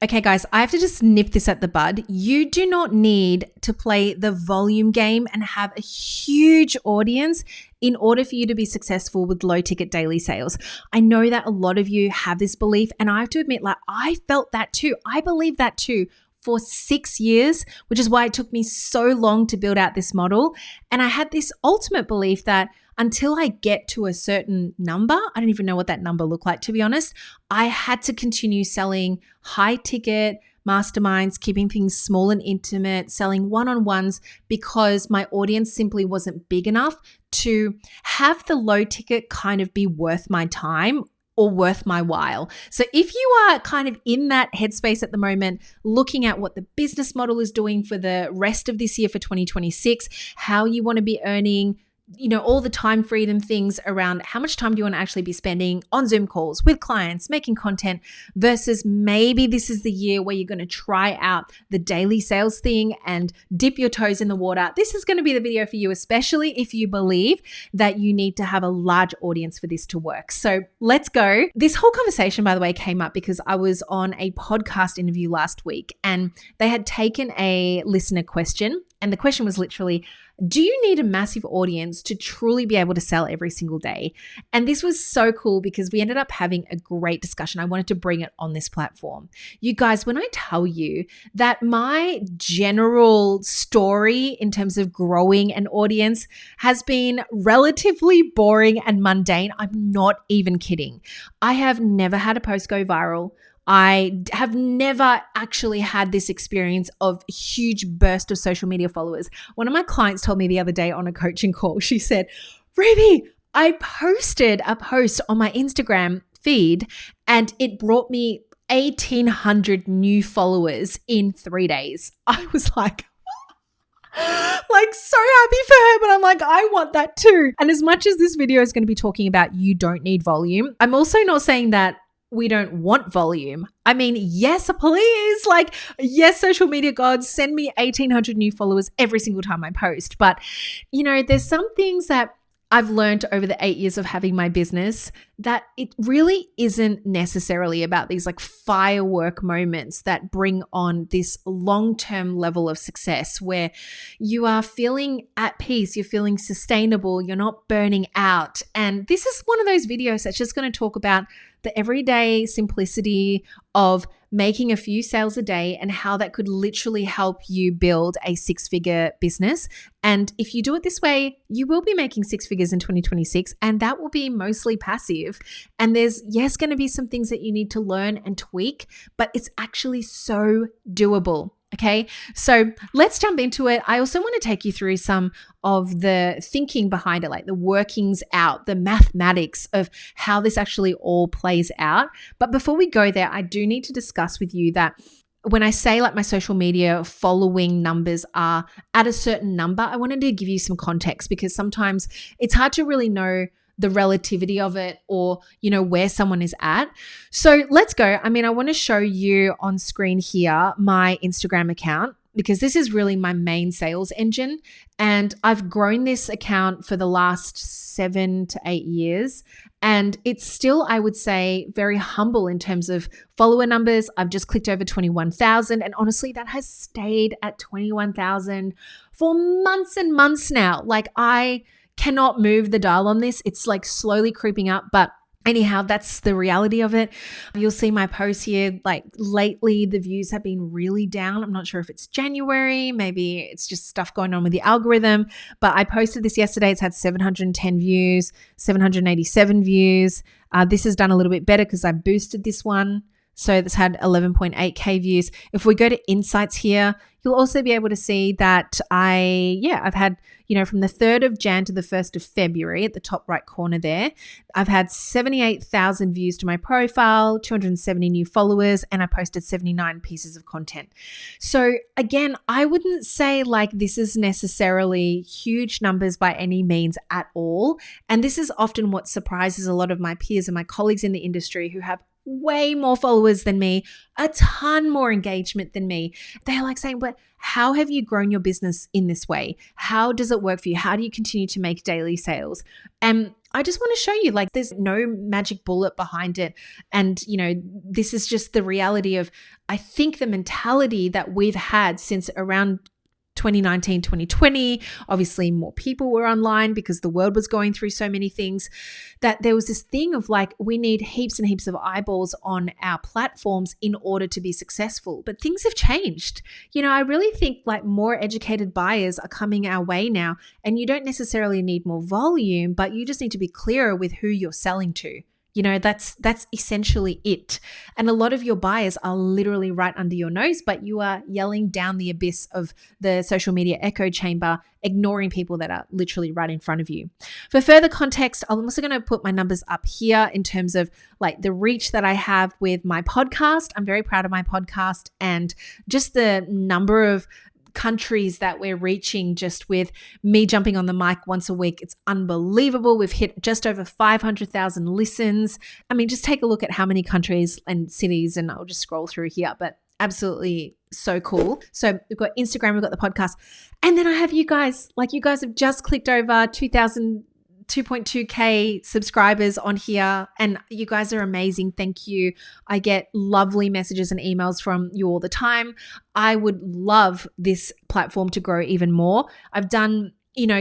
Okay, guys, I have to just nip this at the bud. You do not need to play the volume game and have a huge audience in order for you to be successful with low ticket daily sales. I know that a lot of you have this belief, and I have to admit, I felt that too. I believe that too for 6 years, which is why it took me so long to build out this model. And I had this ultimate belief that until I get to a certain number, I don't even know what that number looked like, to be honest, I had to continue selling high ticket masterminds, keeping things small and intimate, selling one-on-ones, because my audience simply wasn't big enough to have the low ticket kind of be worth my time or worth my while. So if you are kind of in that headspace at the moment, looking at what the business model is doing for the rest of this year for 2026, how you want to be earning, all the time freedom things around how much time do you want to actually be spending on Zoom calls with clients, making content, versus maybe this is the year where you're going to try out the daily sales thing and dip your toes in the water. This is going to be the video for you, especially if you believe that you need to have a large audience for this to work. So let's go. This whole conversation, by the way, came up because I was on a podcast interview last week and they had taken a listener question. And the question was literally, do you need a massive audience to truly be able to sell every single day? And this was so cool because we ended up having a great discussion. I wanted to bring it on this platform. You guys, when I tell you that my general story in terms of growing an audience has been relatively boring and mundane, I'm not even kidding. I have never had a post go viral. I have never actually had this experience of a huge burst of social media followers. One of my clients told me the other day on a coaching call, she said, Ruby, I posted a post on my Instagram feed and it brought me 1,800 new followers in 3 days. I was like so happy for her, but I'm like, I want that too. And as much as this video is going to be talking about you don't need volume, I'm also not saying that we don't want volume. I mean, yes, please. Yes, social media gods, send me 1,800 new followers every single time I post. But, there's some things that I've learned over the 8 years of having my business that it really isn't necessarily about these firework moments that bring on this long-term level of success where you are feeling at peace, you're feeling sustainable, you're not burning out. And this is one of those videos that's just going to talk about the everyday simplicity of making a few sales a day and how that could literally help you build a 6-figure business. And if you do it this way, you will be making 6 figures in 2026, and that will be mostly passive. And there's, going to be some things that you need to learn and tweak, but it's actually so doable. Okay, so let's jump into it. I also want to take you through some of the thinking behind it, like the workings out, the mathematics of how this actually all plays out. But before we go there, I do need to discuss with you that when I say my social media following numbers are at a certain number, I wanted to give you some context because sometimes it's hard to really know the relativity of it or, where someone is at. So let's go. I want to show you on screen here my Instagram account because this is really my main sales engine. And I've grown this account for the last 7 to 8 years. And it's still, I would say, very humble in terms of follower numbers. I've just clicked over 21,000. And honestly, that has stayed at 21,000 for months and months now. I cannot move the dial on this. It's slowly creeping up, but anyhow, that's the reality of it. You'll see my posts here. Lately, the views have been really down. I'm not sure if it's January. Maybe it's just stuff going on with the algorithm, but I posted this yesterday. It's had 710 views, 787 views. This has done a little bit better because I boosted this one. So it's had 11.8K views. If we go to insights here, you'll also be able to see that I've had, from the 3rd of Jan to the 1st of February at the top right corner there, I've had 78,000 views to my profile, 270 new followers, and I posted 79 pieces of content. So again, I wouldn't say this is necessarily huge numbers by any means at all. And this is often what surprises a lot of my peers and my colleagues in the industry who have way more followers than me, a ton more engagement than me. They're like saying, but how have you grown your business in this way? How does it work for you? How do you continue to make daily sales? And I just want to show you, like, there's no magic bullet behind it. And, this is just the reality of, I think, the mentality that we've had since around 2019, 2020, obviously more people were online because the world was going through so many things, that there was this thing of like, we need heaps and heaps of eyeballs on our platforms in order to be successful. But things have changed. I really think like more educated buyers are coming our way now, and you don't necessarily need more volume, but you just need to be clearer with who you're selling to. That's essentially it. And a lot of your buyers are literally right under your nose, but you are yelling down the abyss of the social media echo chamber, ignoring people that are literally right in front of you. For further context, I'm also going to put my numbers up here in terms of like the reach that I have with my podcast. I'm very proud of my podcast and just the number of countries that we're reaching just with me jumping on the mic once a week. It's unbelievable. We've hit just over 500,000 listens. I mean, just take a look at how many countries and cities, and I'll just scroll through here, but absolutely so cool. So we've got Instagram, we've got the podcast, and then I have you guys. Like, you guys have just clicked over 2.2K subscribers on here, and you guys are amazing. Thank you. I get lovely messages and emails from you all the time. I would love this platform to grow even more. I've done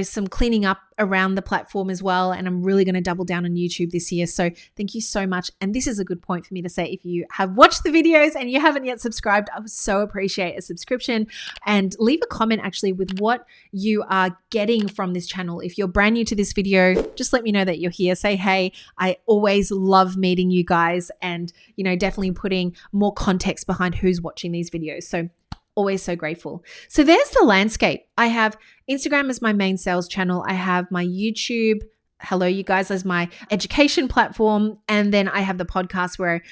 some cleaning up around the platform as well, and I'm really going to double down on YouTube this year. So thank you so much. And this is a good point for me to say, if you have watched the videos and you haven't yet subscribed, I would so appreciate a subscription, and leave a comment actually with what you are getting from this channel. If you're brand new to this video, just let me know that you're here. Say, hey, I always love meeting you guys, and definitely putting more context behind who's watching these videos. So always so grateful. So there's the landscape. I have Instagram as my main sales channel. I have my YouTube, hello you guys, as my education platform. And then I have the podcast where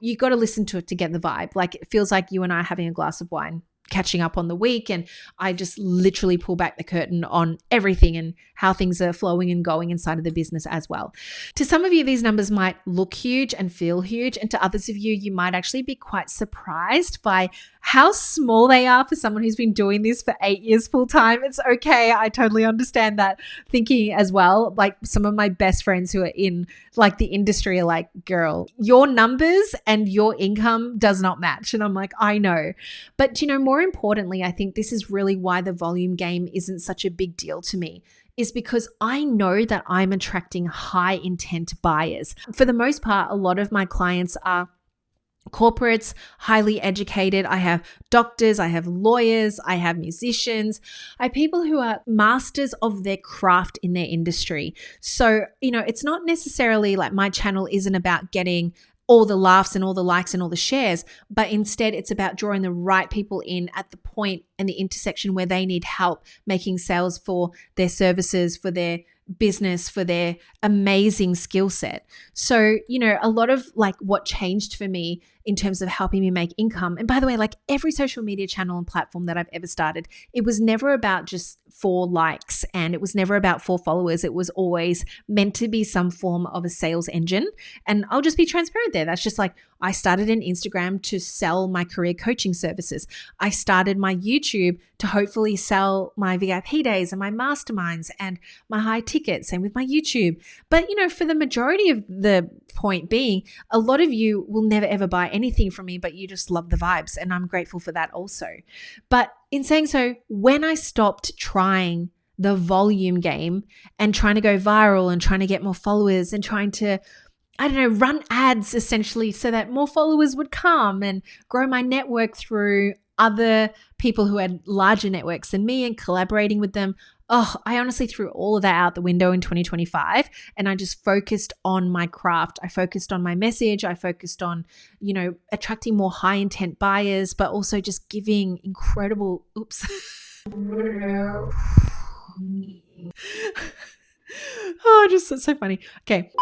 you got to listen to it to get the vibe. Like, it feels like you and I are having a glass of wine, catching up on the week, and I just literally pull back the curtain on everything and how things are flowing and going inside of the business as well. To some of you, these numbers might look huge and feel huge, and to others of you, you might actually be quite surprised by how small they are for someone who's been doing this for 8 years full time. It's okay. I totally understand that thinking as well. Like, some of my best friends who are in like the industry are like, girl, your numbers and your income does not match. And I'm like, I know. But more importantly, I think this is really why the volume game isn't such a big deal to me, is because I know that I'm attracting high intent buyers. For the most part, a lot of my clients are corporates, highly educated. I have doctors, I have lawyers, I have musicians, I have people who are masters of their craft in their industry. So, it's not necessarily like my channel isn't about getting all the laughs and all the likes and all the shares, but instead it's about drawing the right people in at the point and the intersection where they need help making sales for their services, for their business, for their amazing skill set. So, a lot of like what changed for me in terms of helping me make income. And by the way, like every social media channel and platform that I've ever started, it was never about just 4 likes and it was never about 4 followers. It was always meant to be some form of a sales engine. And I'll just be transparent there. That's just like, I started an Instagram to sell my career coaching services. I started my YouTube to hopefully sell my VIP days and my masterminds and my high ticket. Same with my YouTube. But, for the majority of the point being, a lot of you will never ever buy anything from me, but you just love the vibes. And I'm grateful for that also. But in saying so, when I stopped trying the volume game and trying to go viral and trying to get more followers and trying to, run ads essentially so that more followers would come and grow my network through other people who had larger networks than me and collaborating with them. I honestly threw all of that out the window in 2025 and I just focused on my craft. I focused on my message. I focused on, attracting more high intent buyers, but also just giving incredible, just that's so funny. Okay.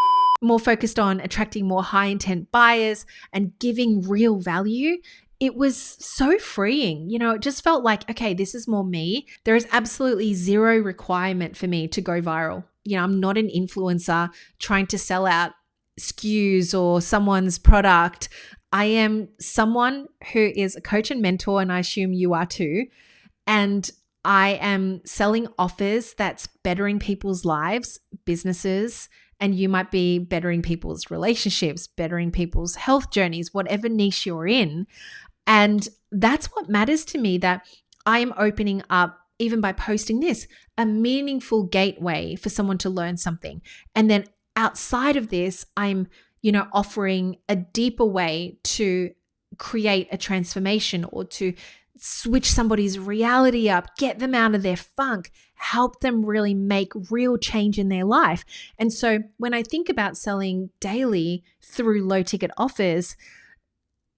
More focused on attracting more high intent buyers and giving real value. It was so freeing. It just felt like, okay, this is more me. There is absolutely zero requirement for me to go viral. I'm not an influencer trying to sell out SKUs or someone's product. I am someone who is a coach and mentor, and I assume you are too. And I am selling offers that's bettering people's lives, businesses, and you might be bettering people's relationships, bettering people's health journeys, whatever niche you're in. And that's what matters to me, that I am opening up, even by posting this, a meaningful gateway for someone to learn something. And then outside of this, I'm, offering a deeper way to create a transformation or to switch somebody's reality up, get them out of their funk, help them really make real change in their life. And so when I think about selling daily through low ticket offers,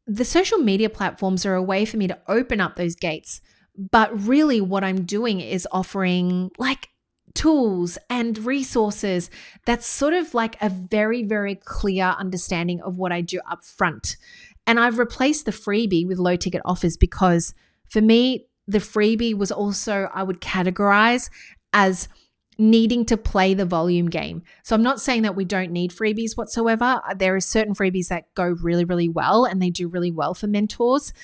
the social media platforms are a way for me to open up those gates. But really what I'm doing is offering like tools and resources that's sort of like a very, very clear understanding of what I do up front. And I've replaced the freebie with low ticket offers because for me, the freebie was also, I would categorize as needing to play the volume game. So I'm not saying that we don't need freebies whatsoever. There are certain freebies that go really, really well and they do really well for mentors.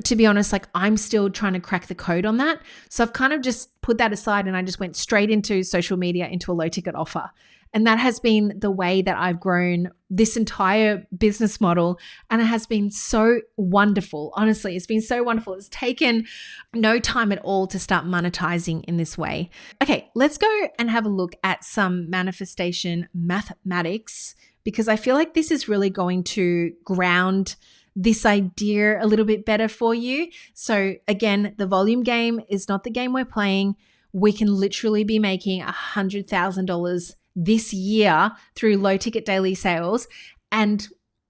To be honest, like I'm still trying to crack the code on that. So I've kind of just put that aside and I just went straight into social media, into a low ticket offer. And that has been the way that I've grown this entire business model. And it has been so wonderful. Honestly, it's been so wonderful. It's taken no time at all to start monetizing in this way. Okay, let's go and have a look at some manifestation mathematics, because I feel like this is really going to ground this idea a little bit better for you. So again, the volume game is not the game we're playing. We can literally be making $100,000 this year through low ticket daily sales, and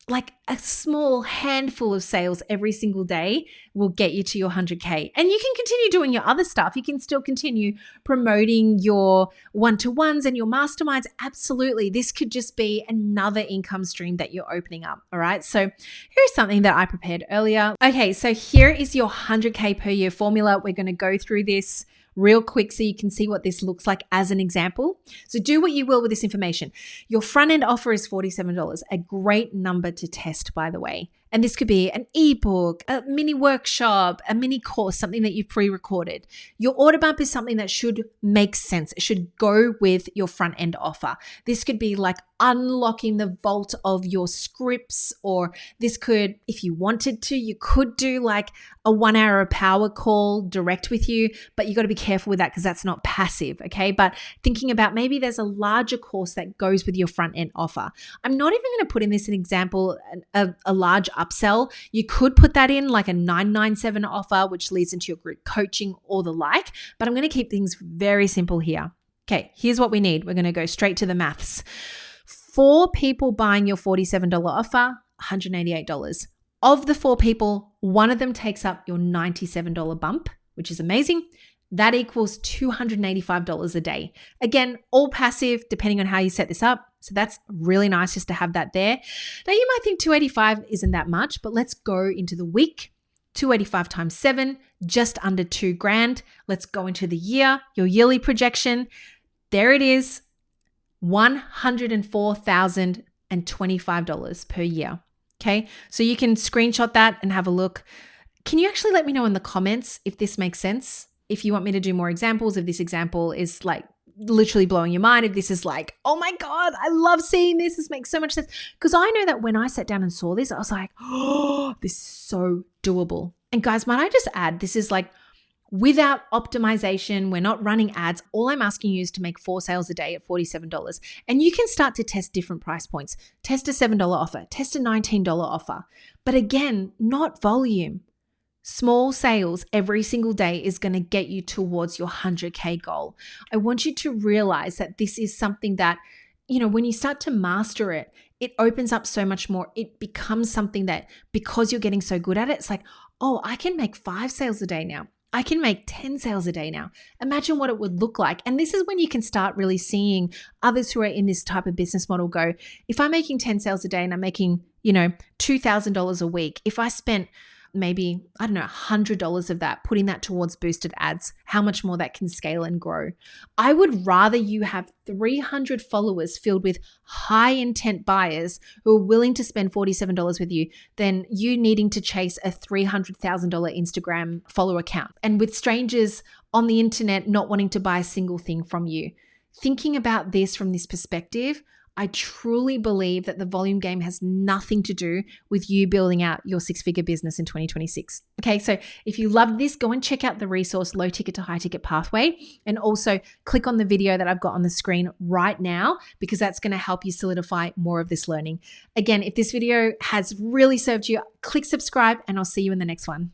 like a small handful of sales every single day will get you to your 100K. And you can continue doing your other stuff. You can still continue promoting your one-to-ones and your masterminds. Absolutely. This could just be another income stream that you're opening up. All right. So here's something that I prepared earlier. Okay. So here is your 100K per year formula. We're going to go through this real quick so you can see what this looks like as an example. So do what you will with this information. Your front end offer is $47, a great number to test, by the way. And this could be an ebook, a mini workshop, a mini course, something that you've pre-recorded. Your order bump is something that should make sense. It should go with your front end offer. This could be like unlocking the vault of your scripts, or this could, if you wanted to, you could do like a 1 hour power call direct with you, but you got to be careful with that because that's not passive. Okay. But thinking about maybe there's a larger course that goes with your front end offer. I'm not even going to put in this an example, a large upsell. You could put that in like a 997 offer, which leads into your group coaching or the like, but I'm going to keep things very simple here. Okay, here's what we need. We're going to go straight to the maths. 4 people buying your $47 offer, $188. Of the 4 people, one of them takes up your $97 bump, which is amazing. That equals $285 a day. Again, all passive, depending on how you set this up. So that's really nice just to have that there. Now you might think 285 isn't that much, but let's go into the week. 285 times 7, just under $2,000. Let's go into the year, your yearly projection. There it is, $104,025 per year. Okay, so you can screenshot that and have a look. Can you actually let me know in the comments if this makes sense? If you want me to do more examples, if this example is like literally blowing your mind, if this is like, oh my God, I love seeing this. This makes so much sense. Because I know that when I sat down and saw this, I was like, oh, this is so doable. And guys, might I just add, this is like without optimization. We're not running ads. All I'm asking you is to make 4 sales a day at $47. And you can start to test different price points. Test a $7 offer, test a $19 offer. But again, not volume. Small sales every single day is going to get you towards your 100K goal. I want you to realize that this is something that, when you start to master it, it opens up so much more. It becomes something that, because you're getting so good at it, it's like, oh, I can make 5 sales a day now. I can make 10 sales a day now. Imagine what it would look like. And this is when you can start really seeing others who are in this type of business model go, if I'm making 10 sales a day and I'm making, $2,000 a week, if I spent maybe, I don't know, $100 of that, putting that towards boosted ads, how much more that can scale and grow. I would rather you have 300 followers filled with high intent buyers who are willing to spend $47 with you than you needing to chase a $300,000 Instagram follower count. And with strangers on the internet not wanting to buy a single thing from you. Thinking about this from this perspective, I truly believe that the volume game has nothing to do with you building out your six-figure business in 2026. Okay, so if you loved this, go and check out the resource Low Ticket to High Ticket Pathway, and also click on the video that I've got on the screen right now, because that's going to help you solidify more of this learning. Again, if this video has really served you, click subscribe and I'll see you in the next one.